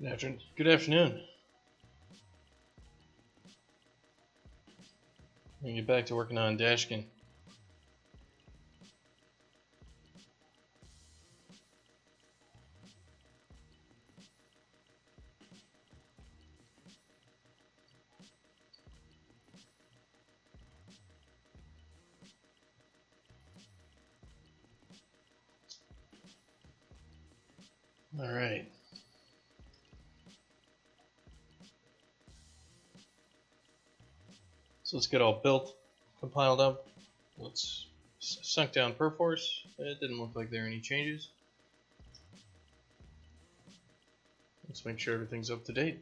Good afternoon. I'm gonna get back to working on Dashkin. Alright. So let's get all built, compiled up. Let's sunk down perforce. It didn't look like there were any changes. Let's make sure everything's up to date.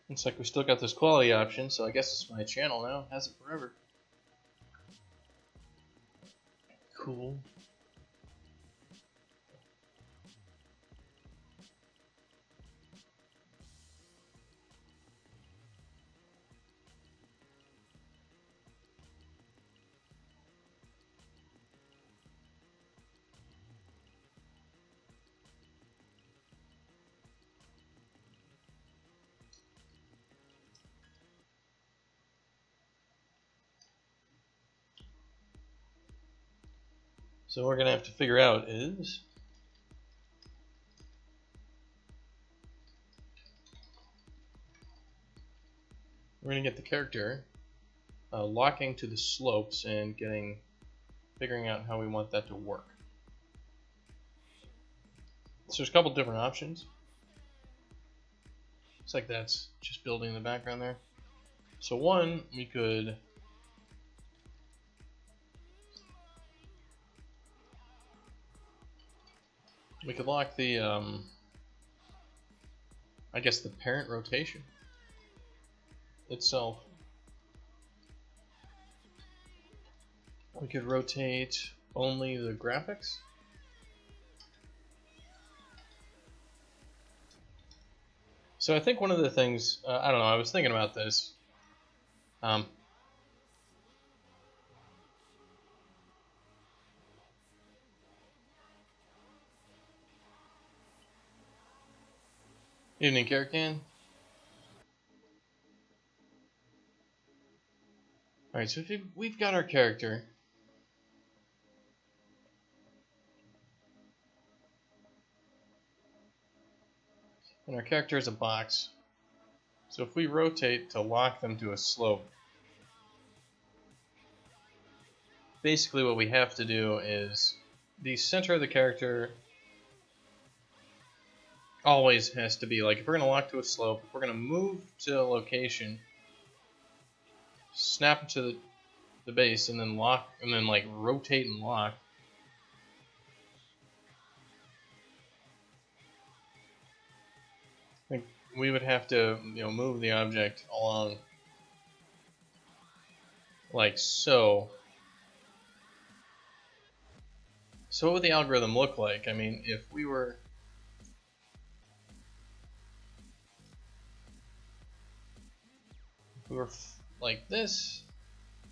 Looks like we still got this quality option, so I guess it's my channel now. Has it forever. Cool. So what we're gonna have to figure out is we're gonna get the character locking to the slopes and figuring out how we want that to work. So there's a couple different options. Looks like that's just building in the background there. So one, we could lock the I guess the parent rotation itself. We could rotate only the graphics. So I think one of the things, I don't know, I was thinking about this. Evening, Karakan. Alright, so if we've got our character. And our character is a box. So if we rotate to lock them to a slope, basically what we have to do is the center of the character always has to be, like, if we're going to lock to a slope, if we're going to move to a location, snap to the base and then lock, and then like rotate and lock. I think we would have to, move the object along like so. So what would the algorithm look like? I mean, if we were like this,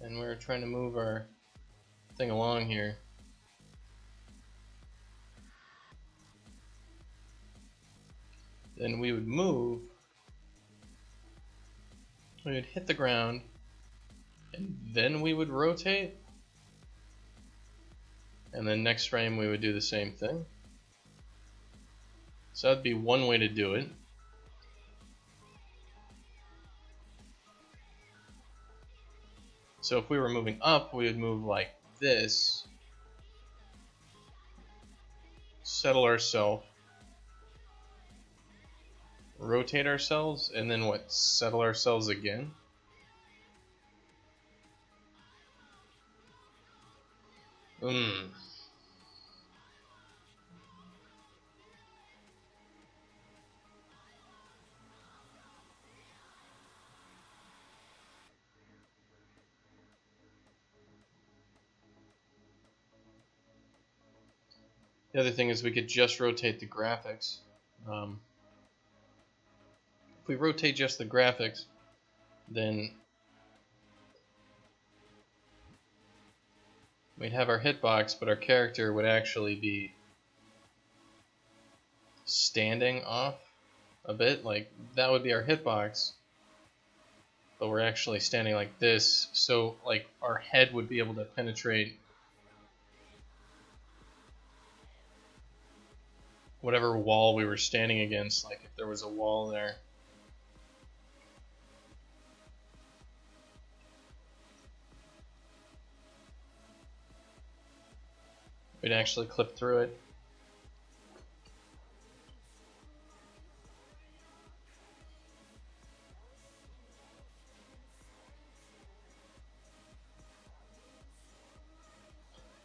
and we were trying to move our thing along here, then we would move, we would hit the ground, and then we would rotate, and then next frame we would do the same thing. So that'd be one way to do it. So if we were moving up, we would move like this, settle ourselves, rotate ourselves, and then what? Settle ourselves again? The other thing is we could just rotate the graphics. we rotate just the graphics, then we'd have our hitbox, but our character would actually be standing off a bit. Like, that would be our hitbox, but we're actually standing like this, so like our head would be able to penetrate whatever wall we were standing against, like if there was a wall there. We'd actually clip through it.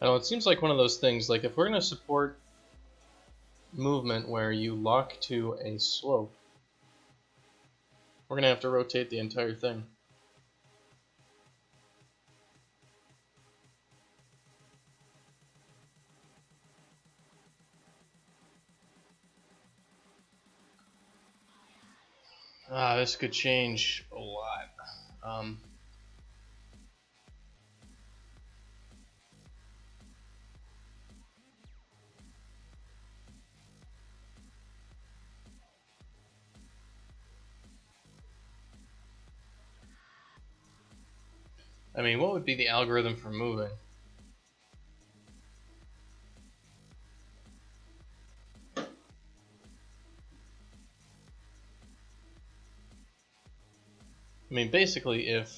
I know, it seems like one of those things, like if we're going to support movement where you lock to a slope, we're going to have to rotate the entire thing. This could change a lot. I mean, what would be the algorithm for moving? I mean, basically, if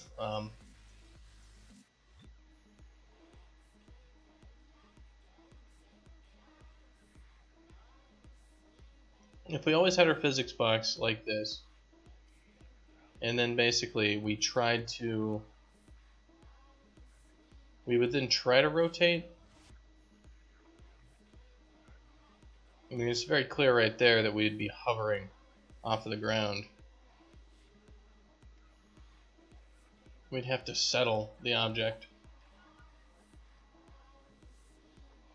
we always had our physics box like this, and then basically we would then try to rotate. I mean, it's very clear right there that we'd be hovering off of the ground. We'd have to settle the object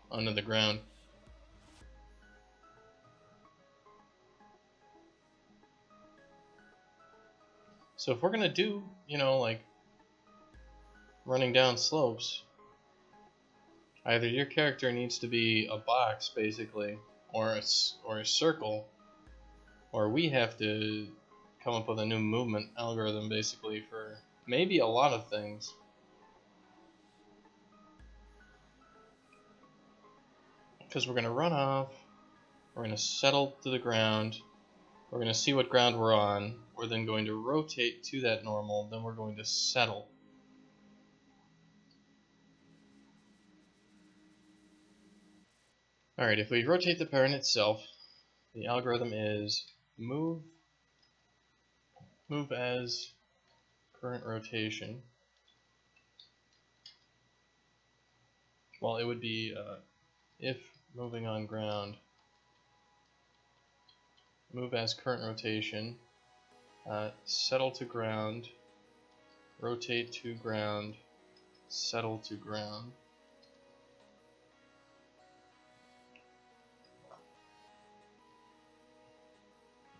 onto the ground. So if we're gonna do, like running down slopes, either your character needs to be a box, basically, or a circle, or we have to come up with a new movement algorithm, basically, for maybe a lot of things. Because we're going to run off, we're going to settle to the ground, we're going to see what ground we're on, we're then going to rotate to that normal, then we're going to settle. Alright, if we rotate the parent itself, the algorithm is move as current rotation. Well, it would be if moving on ground, move as current rotation, settle to ground, rotate to ground, settle to ground.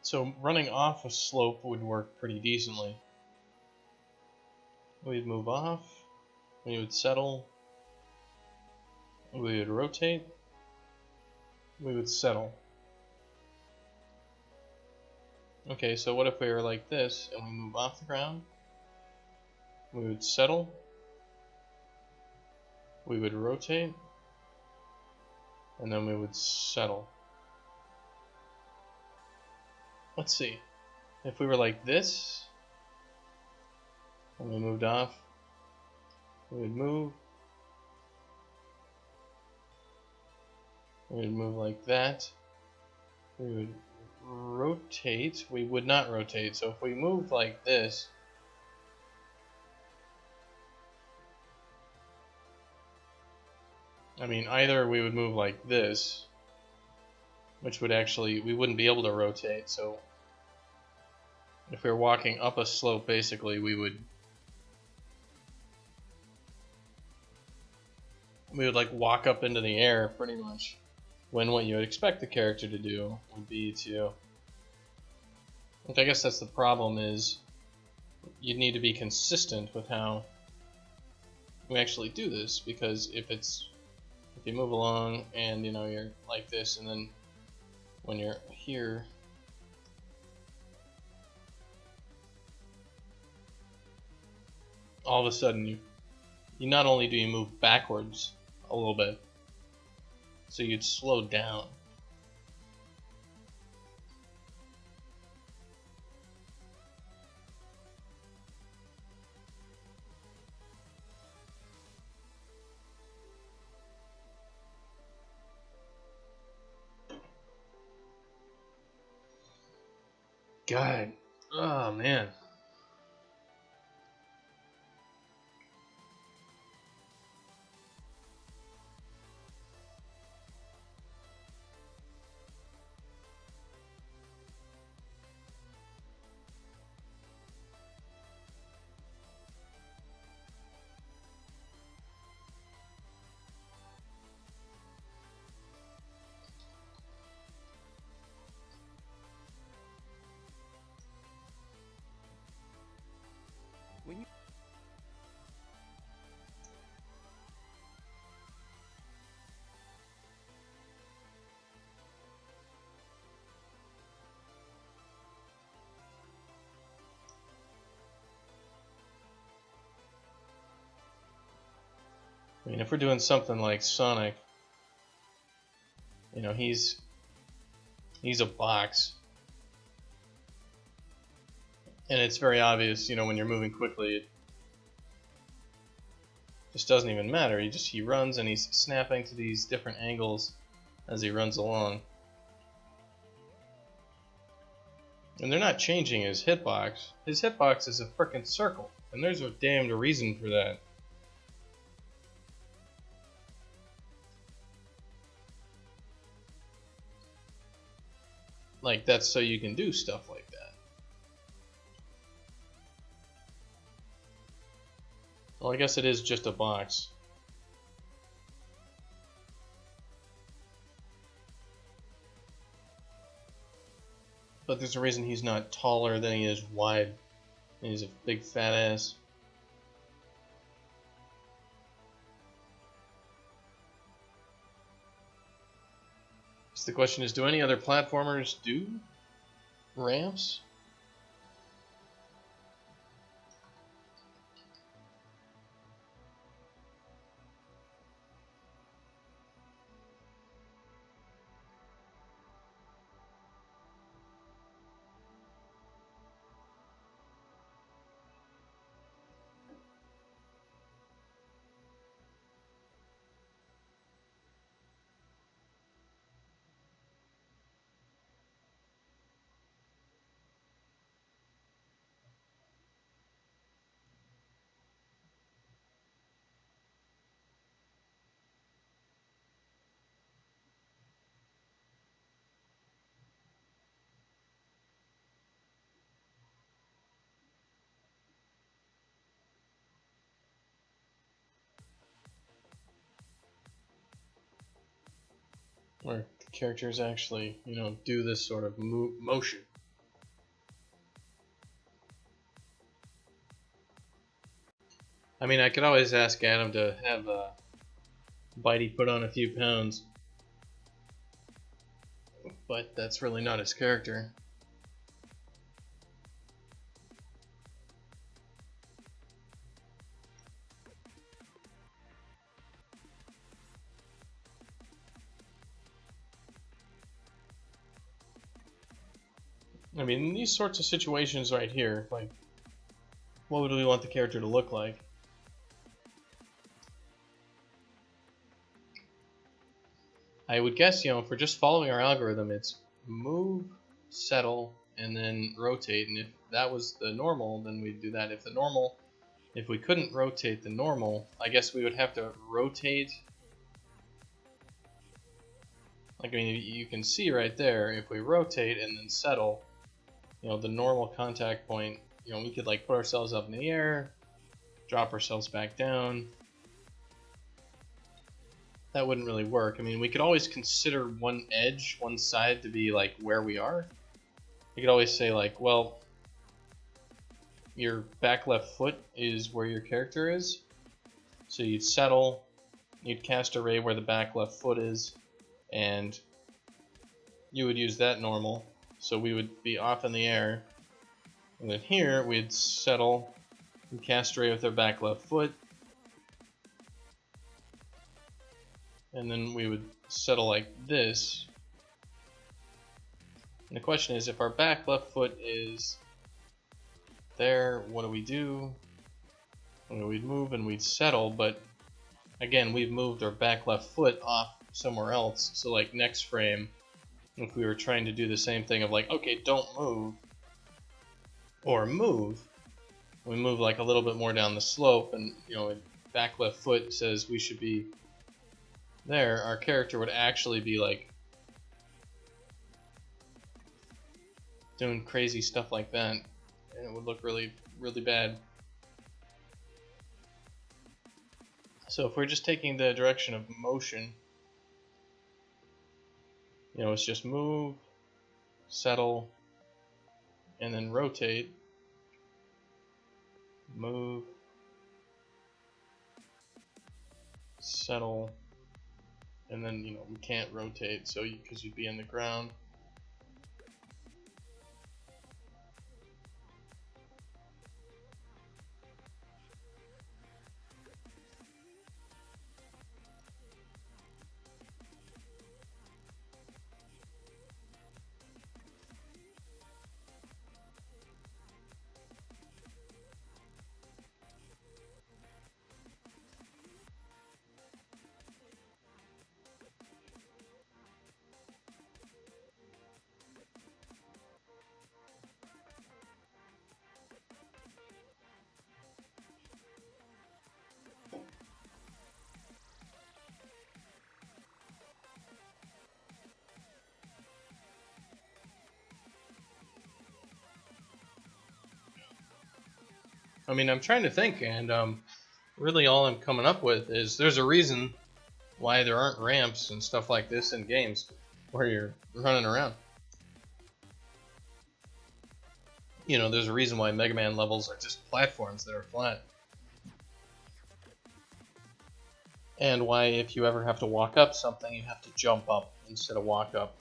So running off a slope would work pretty decently. We'd move off, we would settle, we would rotate, we would settle. Okay, so what if we were like this and we move off the ground? We would settle, we would rotate, and then we would settle. Let's see. If we were like this, and we moved off, we would move. We would move like that. We would rotate. We would not rotate. So if we moved like this, I mean, either we would move like this, which would actually, we wouldn't be able to rotate. So if we were walking up a slope, basically, we would like walk up into the air pretty much, when what you would expect the character to do would be to Which I guess that's the problem, is you need to be consistent with how we actually do this, because if you move along and you're like this, and then when you're here, all of a sudden you not only do you move backwards a little bit, so you'd slow down. God, oh man. I mean, if we're doing something like Sonic, he's a box, and it's very obvious, when you're moving quickly, it just doesn't even matter. He runs and he's snapping to these different angles as he runs along. And they're not changing his hitbox. His hitbox is a frickin' circle, and there's a damned reason for that. Like, that's so you can do stuff like that. Well, I guess it is just a box. But there's a reason he's not taller than he is wide. And he's a big fat ass. So the question is, do any other platformers do ramps? Where characters actually, do this sort of motion. I mean, I could always ask Adam to have Bitey put on a few pounds, but that's really not his character. I mean, in these sorts of situations right here, like, what would we want the character to look like? I would guess, if we're just following our algorithm, it's move, settle, and then rotate. And if that was the normal, then we'd do that. If we couldn't rotate the normal, I guess we would have to rotate. Like, I mean, you can see right there, if we rotate and then settle, the normal contact point, we could like put ourselves up in the air, drop ourselves back down. That wouldn't really work. I mean, we could always consider one edge, one side to be like where we are. you could always say like, well, your back left foot is where your character is. So you'd settle, you'd cast a ray where the back left foot is, and you would use that normal. So we would be off in the air. And then here we'd settle and cast a ray with our back left foot. And then we would settle like this. And the question is, if our back left foot is there, what do we do? Well, we'd move and we'd settle, but again, we've moved our back left foot off somewhere else. So like next frame, if we were trying to do the same thing of like, okay, don't move, or move, we move like a little bit more down the slope, and you know, back left foot says we should be there, our character would actually be like doing crazy stuff like that, and it would look really, really bad. So if we're just taking the direction of motion, you know, it's just move, settle, and then rotate, move, settle, and then, you know, we can't rotate, so because you'd be in the ground. I mean, I'm trying to think, and really all I'm coming up with is there's a reason why there aren't ramps and stuff like this in games where you're running around. You know, there's a reason why Mega Man levels are just platforms that are flat. And why if you ever have to walk up something, you have to jump up instead of walk up.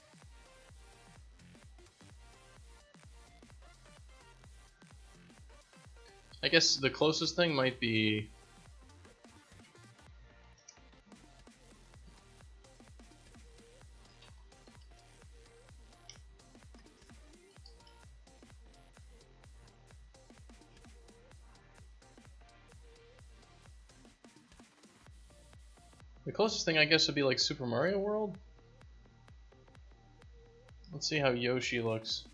I guess the closest thing might be I guess would be like Super Mario World. Let's see how Yoshi looks.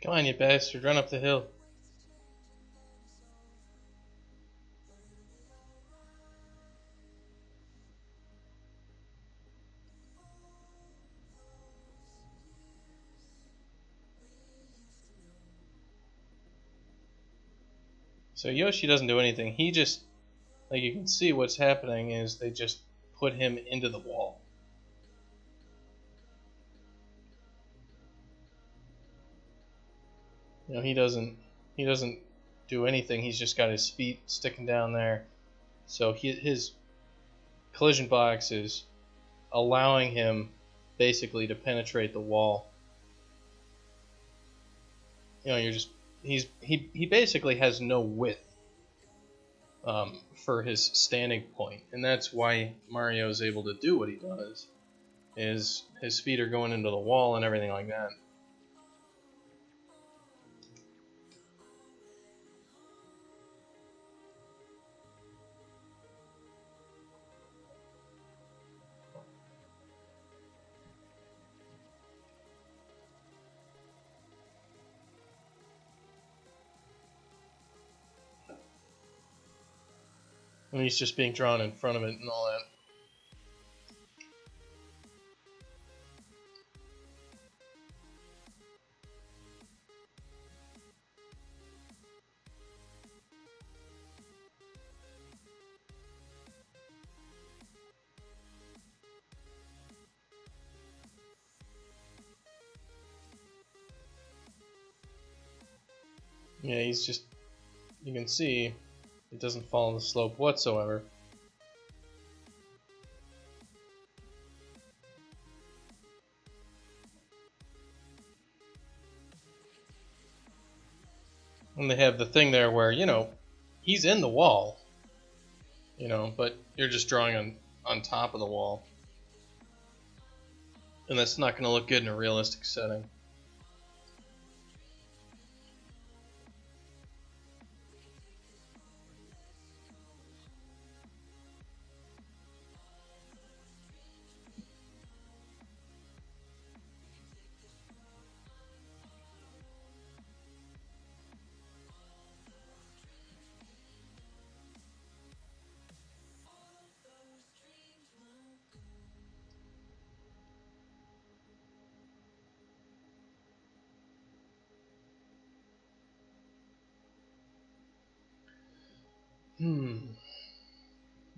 Come on, you bastard, run up the hill. So Yoshi doesn't do anything. He just, like you can see what's happening is they just put him into the wall. You know, he doesn't do anything. He's just got his feet sticking down there. So his collision box is allowing him basically to penetrate the wall. You know, he basically has no width for his standing point, and that's why Mario is able to do what he does. Is his feet are going into the wall and everything like that. And he's just being drawn in front of it and all that. Yeah, he's just, you can see it doesn't follow the slope whatsoever. And they have the thing there where, you know, he's in the wall, you know, but you're just drawing on top of the wall. And that's not going to look good in a realistic setting.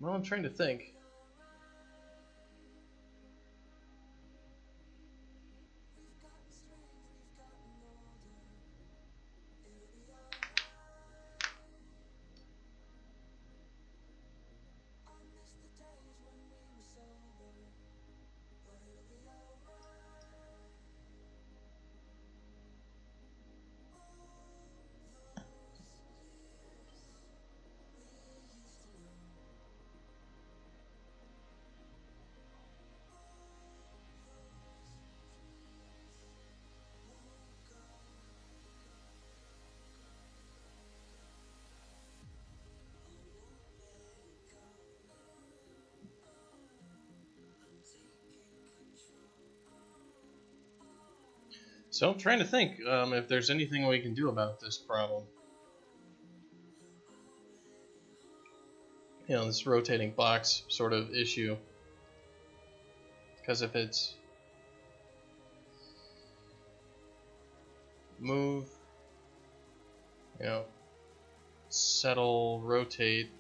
Well, I'm trying to think. So I'm trying to think if there's anything we can do about this problem. You know, this rotating box sort of issue. Because if it's move, you know, settle, rotate.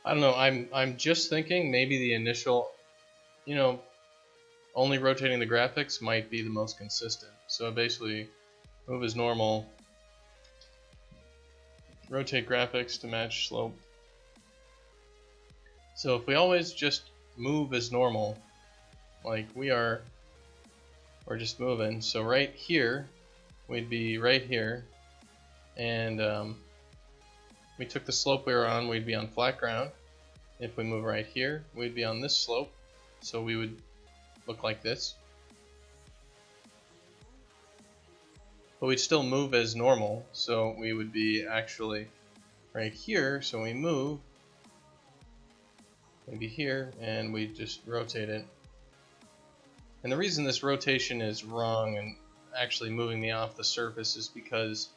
I don't know. I'm just thinking maybe the initial, you know, only rotating the graphics might be the most consistent. So basically, move as normal, rotate graphics to match slope. So if we always just move as normal, like we're just moving. So right here, we'd be right here, and we took the slope we were on, we'd be on flat ground. If we move right here, we'd be on this slope, so we would look like this. But we'd still move as normal, so we would be actually right here, so we move, maybe here, and we just rotate it. And the reason this rotation is wrong and actually moving me off the surface is because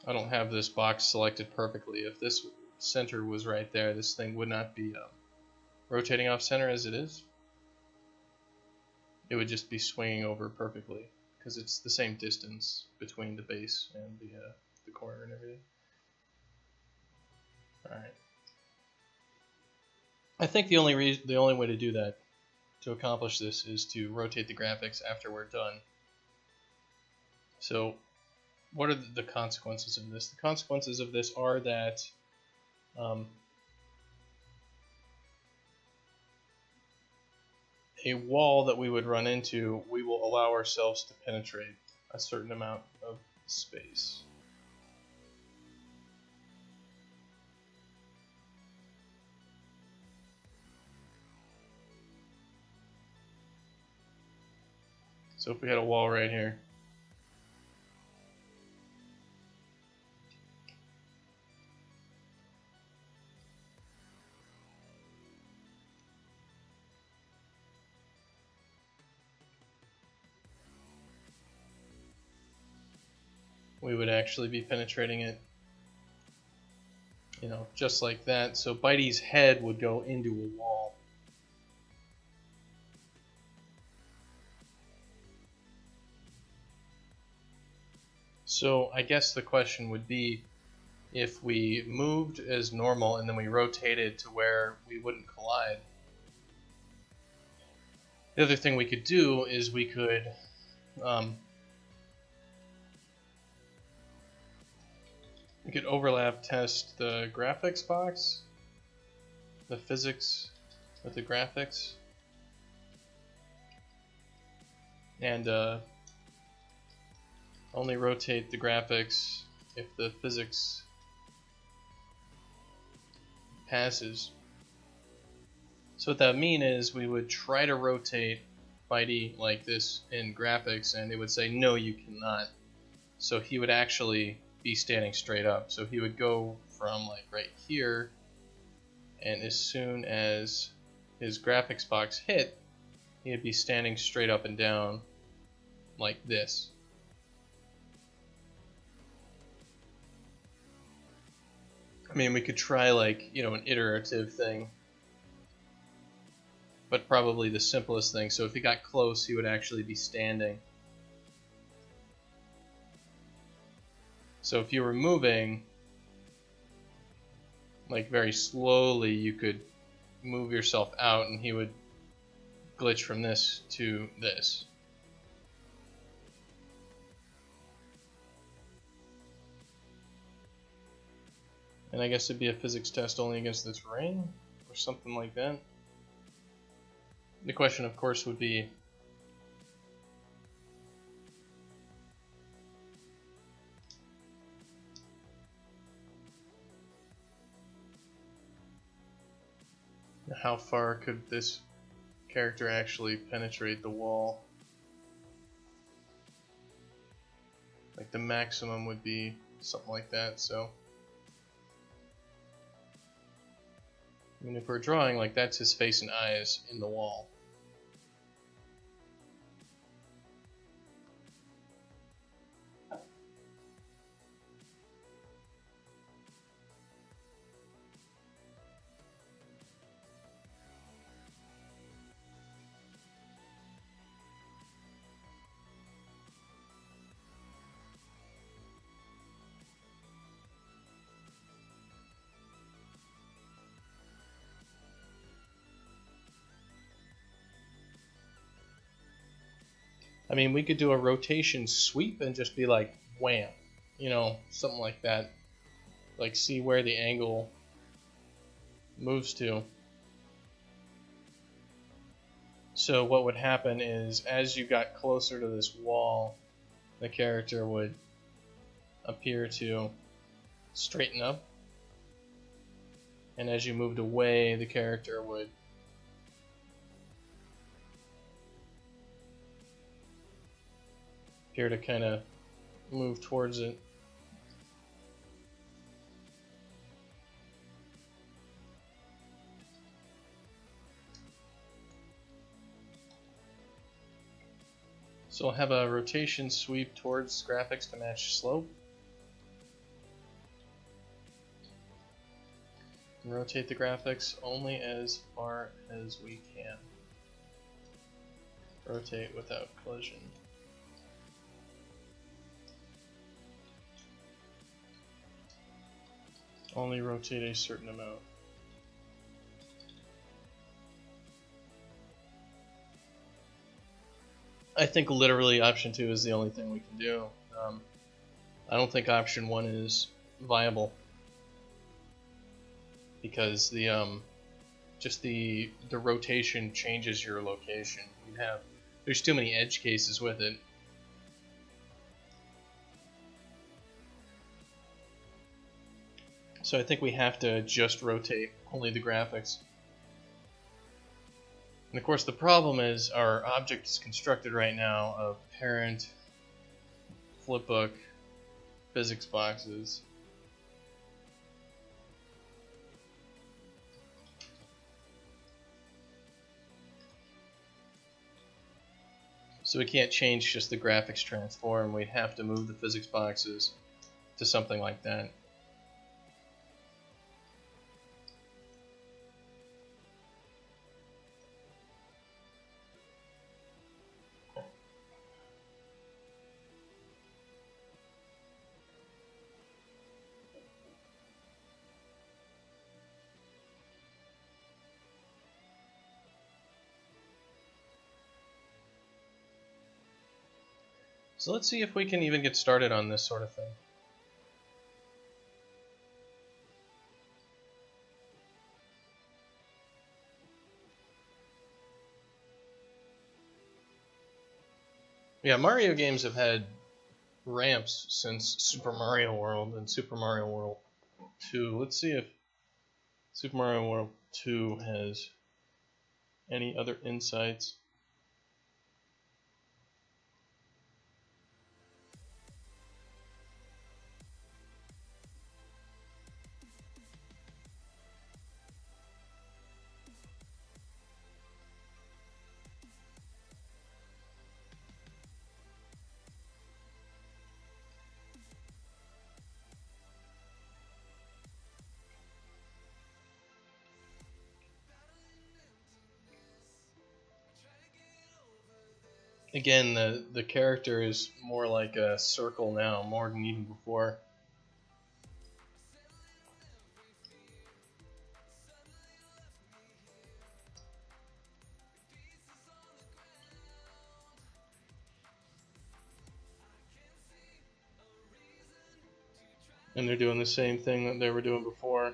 I don't have this box selected perfectly. If this center was right there, this thing would not be rotating off center as it is. It would just be swinging over perfectly because it's the same distance between the base and the corner and everything. All right. I think the only way to do that, to accomplish this, is to rotate the graphics after we're done. So what are the consequences of this? The consequences of this are that a wall that we would run into, we will allow ourselves to penetrate a certain amount of space. So if we had a wall right here, we would actually be penetrating it, you know, just like that. So Bitey's head would go into a wall. So I guess the question would be, if we moved as normal and then we rotated to where we wouldn't collide, the other thing we could do is we could overlap test the graphics box, the physics with the graphics, and only rotate the graphics if the physics passes. So what that would mean is we would try to rotate Bitey like this in graphics, and it would say, no, you cannot. So he would actually be standing straight up. So he would go from like right here, and as soon as his graphics box hit, he'd be standing straight up and down like this. I mean, we could try like, you know, an iterative thing, but probably the simplest thing. So if he got close, he would actually be standing. So if you were moving like very slowly, you could move yourself out and he would glitch from this to this. And I guess it'd be a physics test only against this ring or something like that. The question, of course, would be, how far could this character actually penetrate the wall? Like the maximum would be something like that. So I mean, if we're drawing, like, that's his face and eyes in the wall. I mean, we could do a rotation sweep and just be like, wham, you know, something like that. Like, see where the angle moves to. So what would happen is, as you got closer to this wall, the character would appear to straighten up. And as you moved away, the character would appear to kind of move towards it. So I'll have a rotation sweep towards graphics to match slope. And rotate the graphics only as far as we can. Rotate without collision. Only rotate a certain amount. I think literally option 2 is the only thing we can do. I don't think option 1 is viable because the just the rotation changes your location. There's too many edge cases with it. So I think we have to just rotate only the graphics. And of course the problem is our object is constructed right now of parent, flipbook, physics boxes. So we can't change just the graphics transform, we'd have to move the physics boxes to something like that. So let's see if we can even get started on this sort of thing. Yeah, Mario games have had ramps since Super Mario World and Super Mario World 2. Let's see if Super Mario World 2 has any other insights. Again, the character is more like a circle now, more than even before. And they're doing the same thing that they were doing before.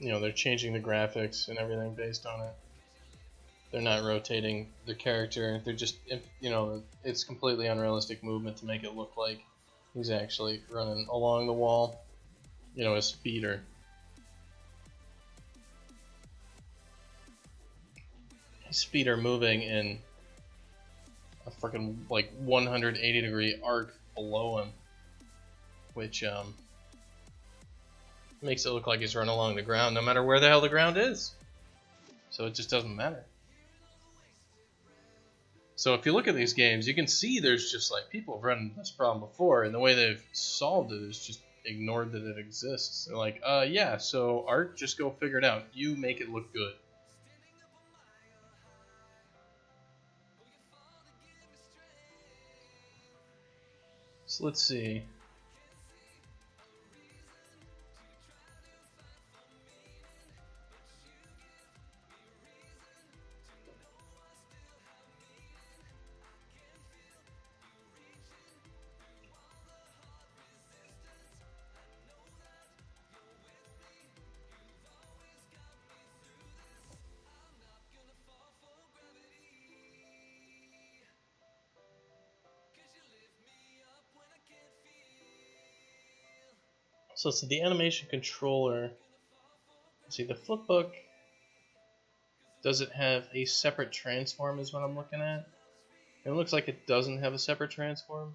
You know, they're changing the graphics and everything based on it. They're not rotating the character. They're just, you know, it's completely unrealistic movement to make it look like he's actually running along the wall. You know, his feet are moving in a freaking like 180-degree arc below him, which makes it look like he's running along the ground no matter where the hell the ground is. So it just doesn't matter. So if you look at these games, you can see there's just like people have run this problem before, and the way they've solved it is just ignored that it exists. They're like, yeah, so art, just go figure it out. You make it look good. So let's see. So let's see, the animation controller. Let's see, the flipbook. Does it have a separate transform is what I'm looking at? It looks like it doesn't have a separate transform.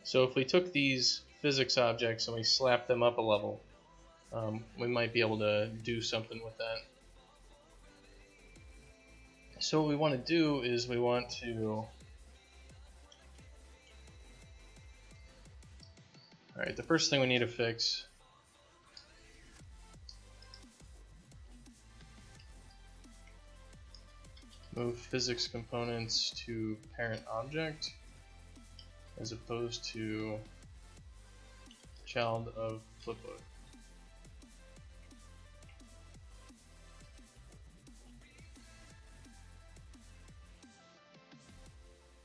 So if we took these physics objects and we slapped them up a level, we might be able to do something with that. So what we want to do is we want to... Alright, the first thing we need to fix move physics components to parent object as opposed to child of flipbook.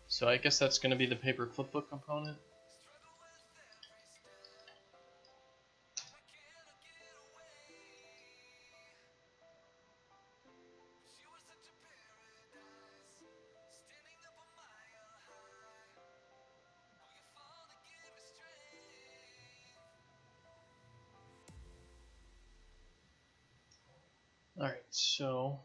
So I guess that's going to be the paper flipbook component. Alright, so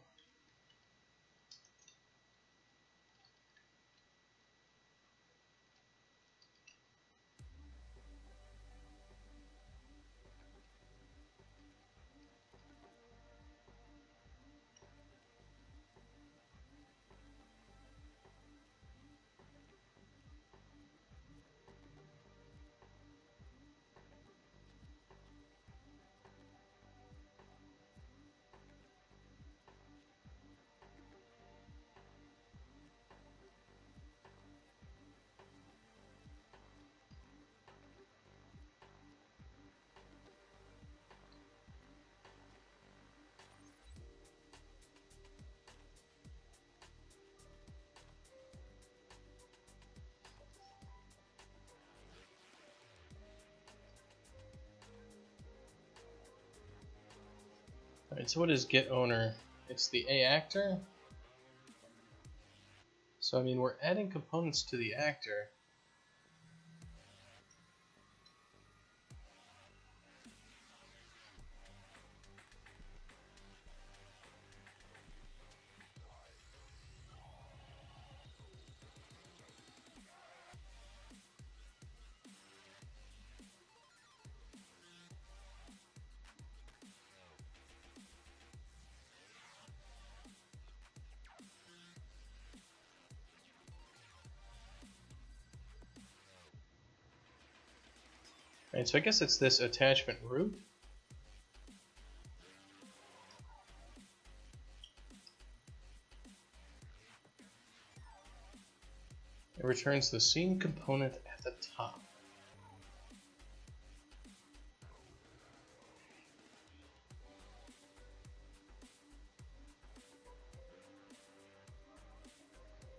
alright, so what is get owner? It's the A actor. So I mean we're adding components to the actor. Right, so I guess it's this attachment root. It returns the scene component at the top.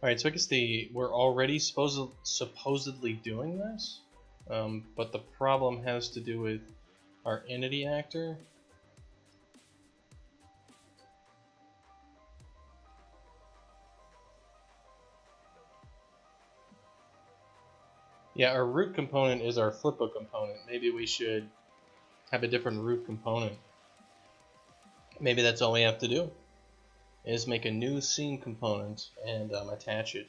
Alright, so I guess we're already supposedly doing this, but the problem has to do with our entity actor. Yeah, our root component is our flipbook component. Maybe we should have a different root component. Maybe that's all we have to do, is make a new scene component and attach it.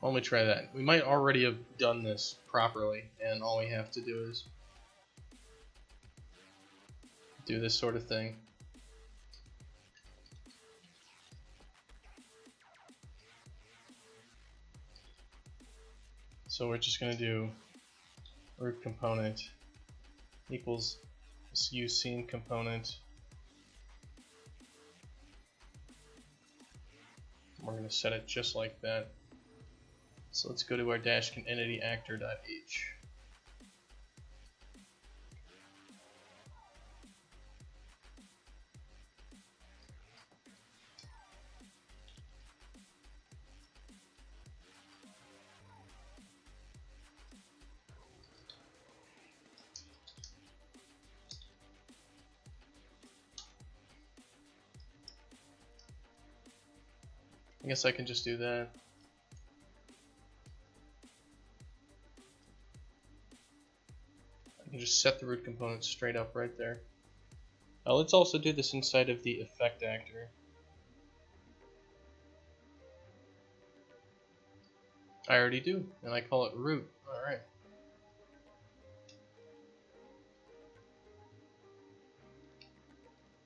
Why don't we try that? We might already have done this properly, and all we have to do is do this sort of thing. So we're just going to do root component equals this use scene component. We're going to set it just like that. So let's go to our Dashkin entity actor.h. I guess I can just do that. I can just set the root component straight up right there. Let's also do this inside of the effect actor. I already do, and I call it root. Alright.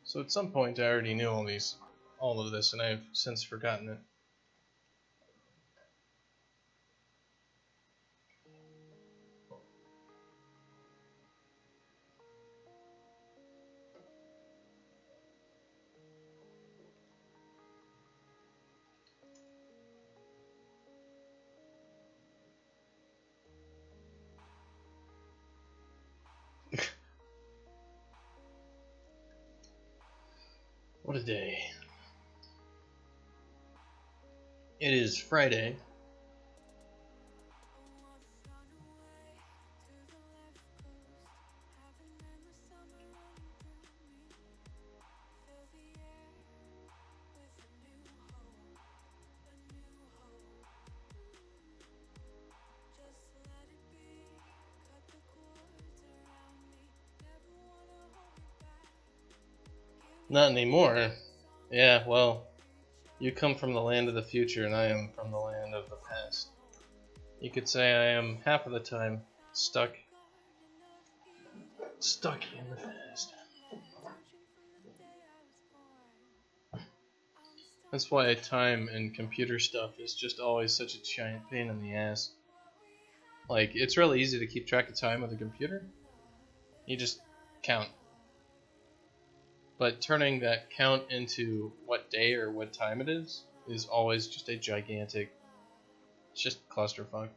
So at some point I already knew all of this, and I've since forgotten it. What a day. It is Friday. Not anymore. Yeah, well, you come from the land of the future, and I am from the land of the past. You could say I am half of the time stuck in the past. That's why time and computer stuff is just always such a giant pain in the ass. Like, it's really easy to keep track of time with a computer. You just count. But turning that count into what day or what time it is always just a gigantic... It's just clusterfuck.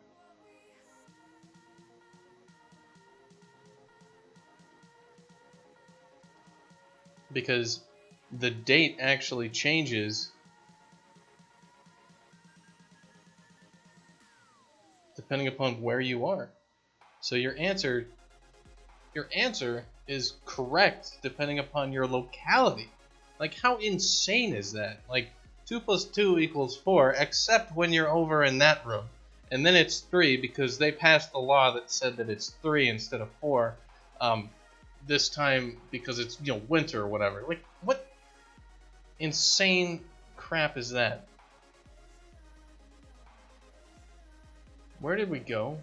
Because the date actually changes depending upon where you are. So your answer is correct depending upon your locality. Like, how insane is that? Like, 2 plus 2 equals 4, except when you're over in that room. And then it's 3 because they passed the law that said that it's 3 instead of 4. This time because it's, winter or whatever. Like, what insane crap is that? Where did we go?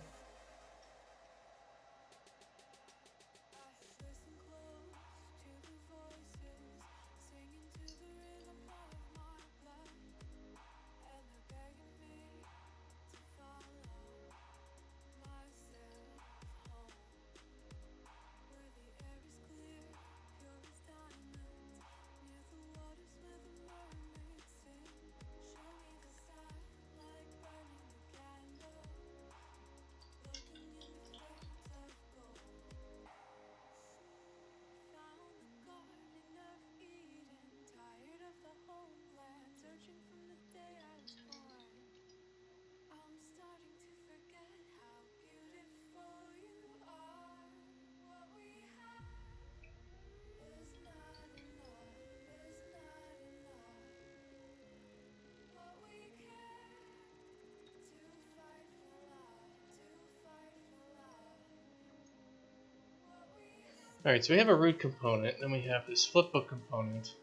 Alright, so we have a root component, and then we have this flipbook component.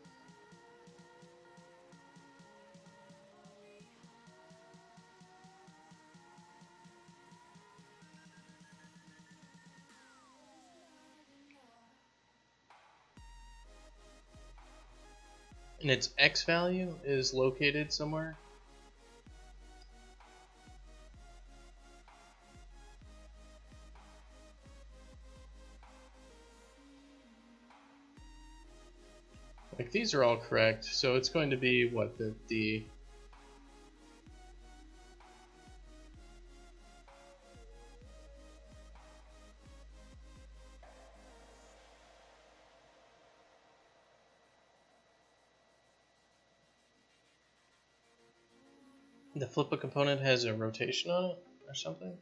And its x value is located somewhere. Like, these are all correct, so it's going to be what, the flipbook component has a rotation on it or something.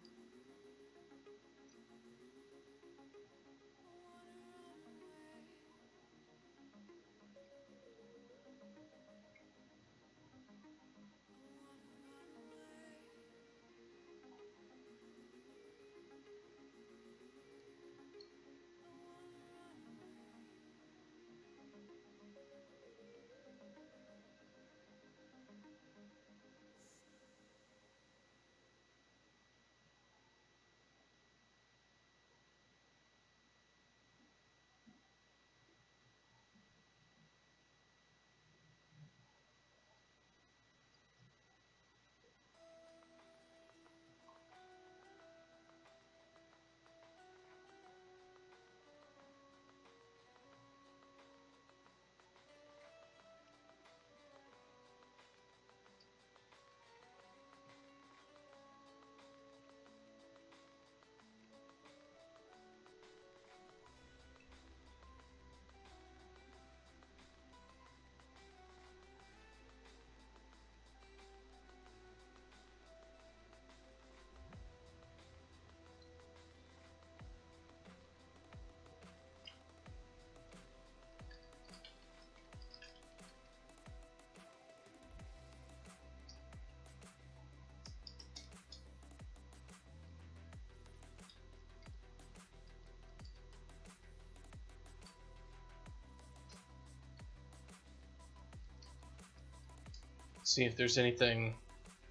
see if there's anything.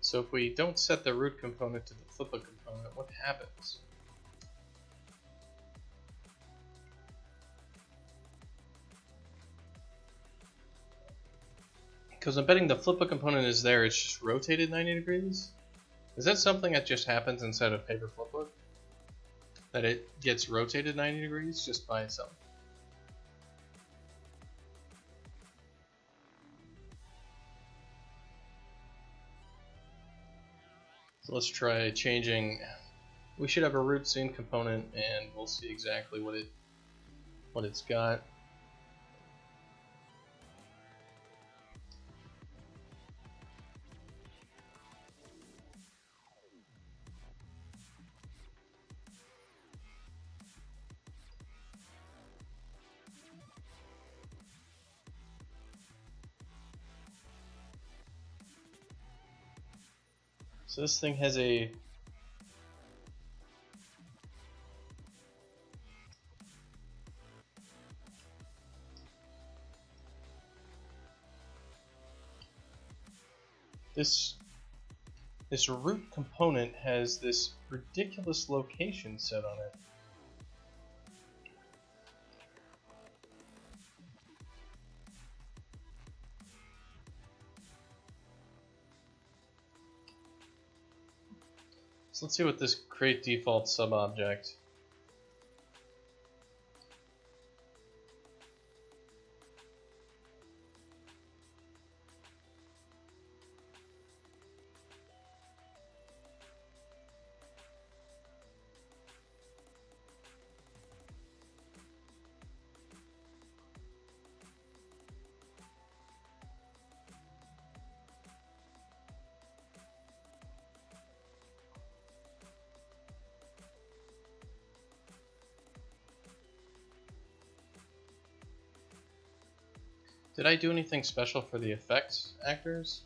So if we don't set the root component to the flipper component, what happens? Because I'm betting the flipper component is there, it's just rotated 90 degrees? Is that something that just happens inside of paper flipbook? That it gets rotated 90 degrees just by itself? So let's try changing. We should have a root scene component, and we'll see exactly what it's got. So this thing has a this root component has this ridiculous location set on it. So let's see what this create default subobject. Did I do anything special for the effects actors?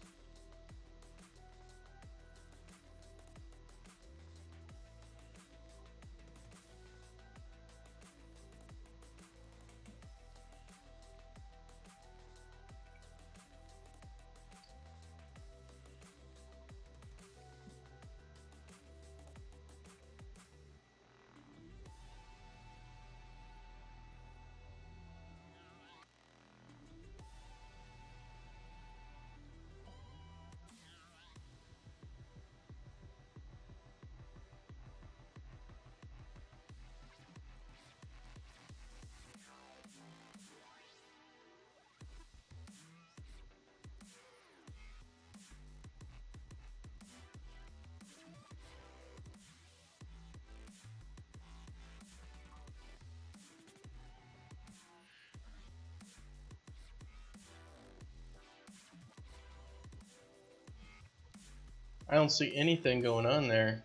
I don't see anything going on there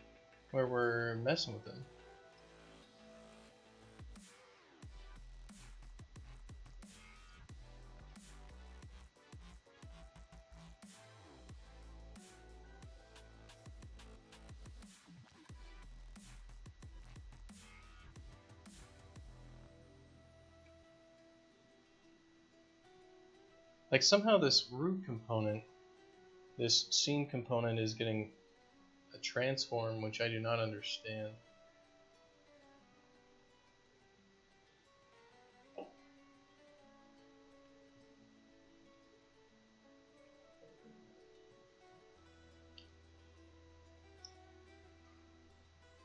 where we're messing with them. Like somehow this root component, this scene component is getting a transform, which I do not understand.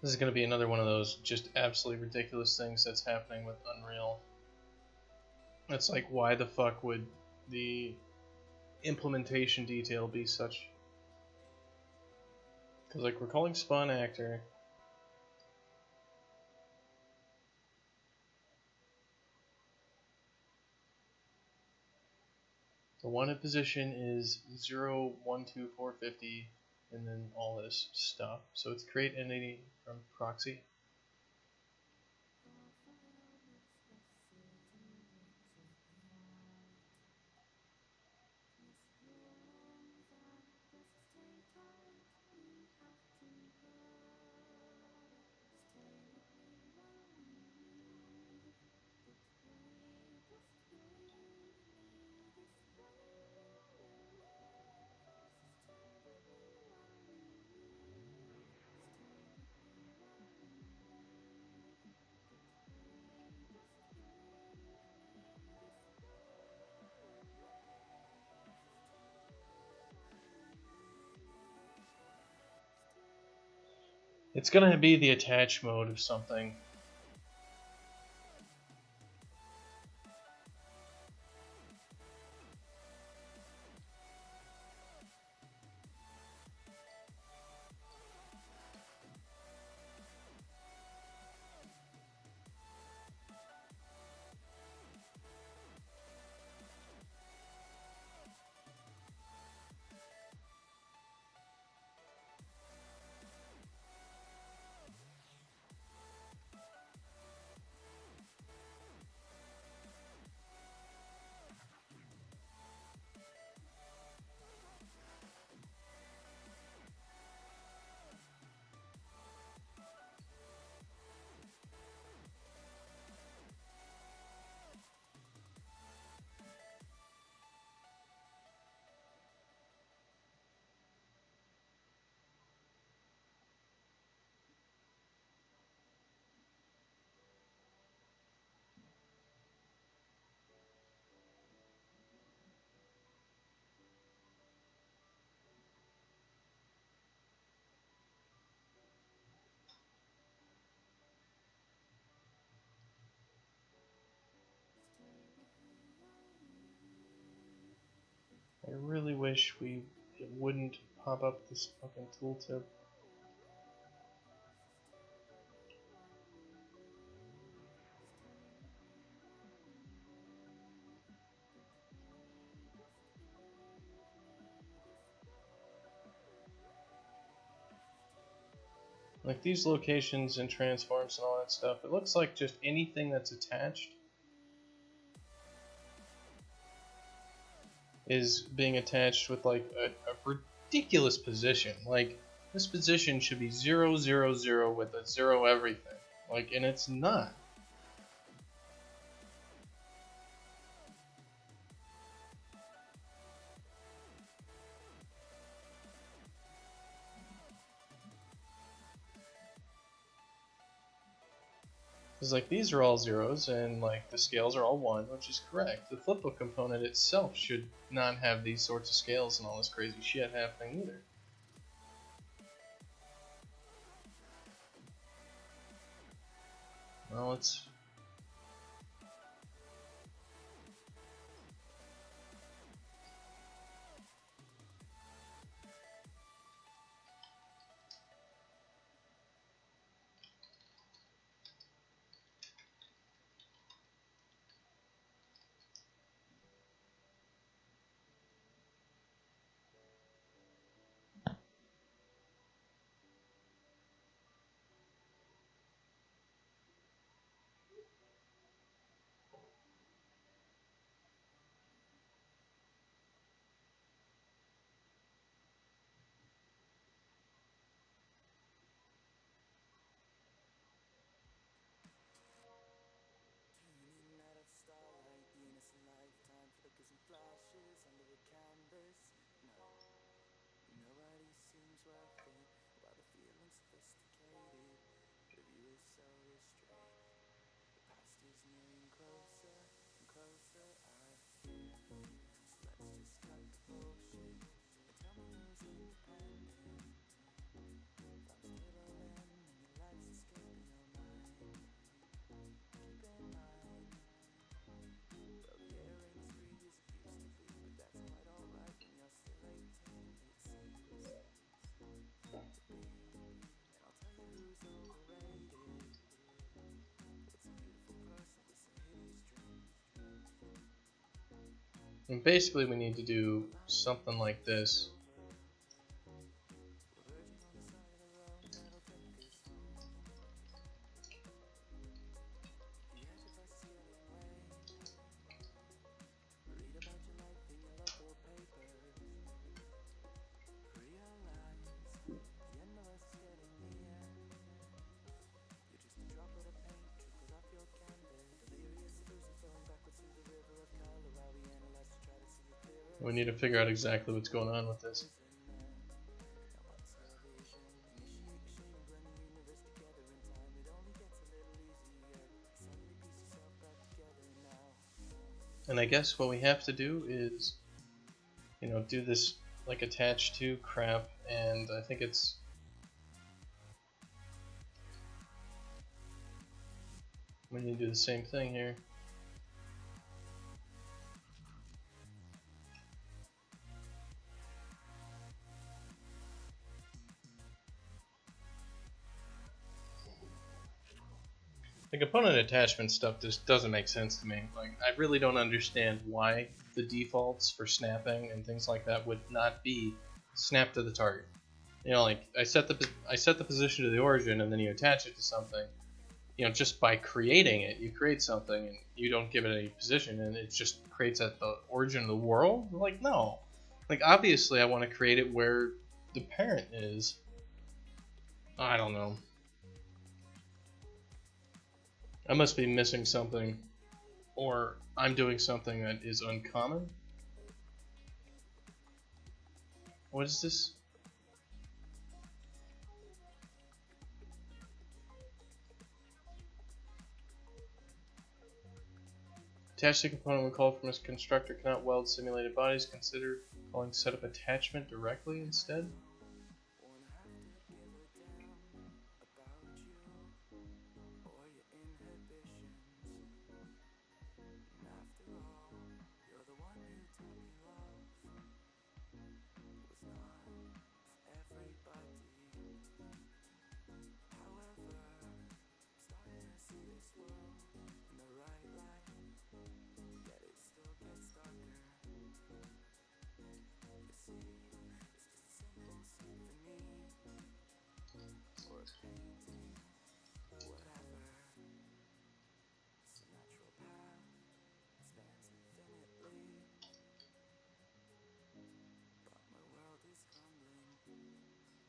This is going to be another one of those just absolutely ridiculous things that's happening with Unreal. It's like, why the fuck would the implementation detail be such? Because like we're calling spawn actor. The wanted position is 012450, and then all this stuff. So it's create entity from proxy. It's gonna be the attach mode of something. I really wish it wouldn't pop up this fucking tooltip. Like these locations and transforms and all that stuff, it looks like just anything that's attached is being attached with like a ridiculous position. Like this position should be 0, 0, 0 with a 0 everything. Like, and it's not. Because like these are all zeros and like the scales are all 1, which is correct. The flipbook component itself should not have these sorts of scales and all this crazy shit happening either. Well, it's and basically we need to do something like this. We need to figure out exactly what's going on with this. And I guess what we have to do is, you know, do this like attach to crap, and I think it's We need to do the same thing here. The component attachment stuff just doesn't make sense to me. Like, I really don't understand why the defaults for snapping and things like that would not be snap to the target. You know, like I set the position to the origin, and then you attach it to something. You know, just by creating it, you create something, and you don't give it any position, and it just creates at the origin of the world. Like, no. Like, obviously, I want to create it where the parent is. I don't know. I must be missing something, or I'm doing something that is uncommon. What is this? Attach the component when called from a constructor cannot weld simulated bodies. Consider calling setup attachment directly instead.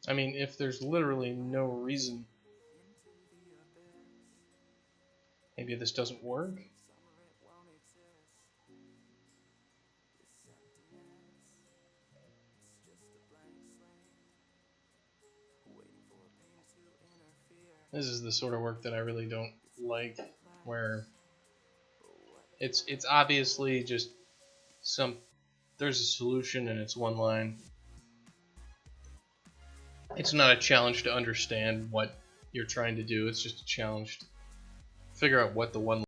I mean, if there's literally no reason, maybe this doesn't work. This is the sort of work that I really don't like, where it's obviously just there's a solution and it's one line. It's not a challenge to understand what you're trying to do. It's just a challenge to figure out what the one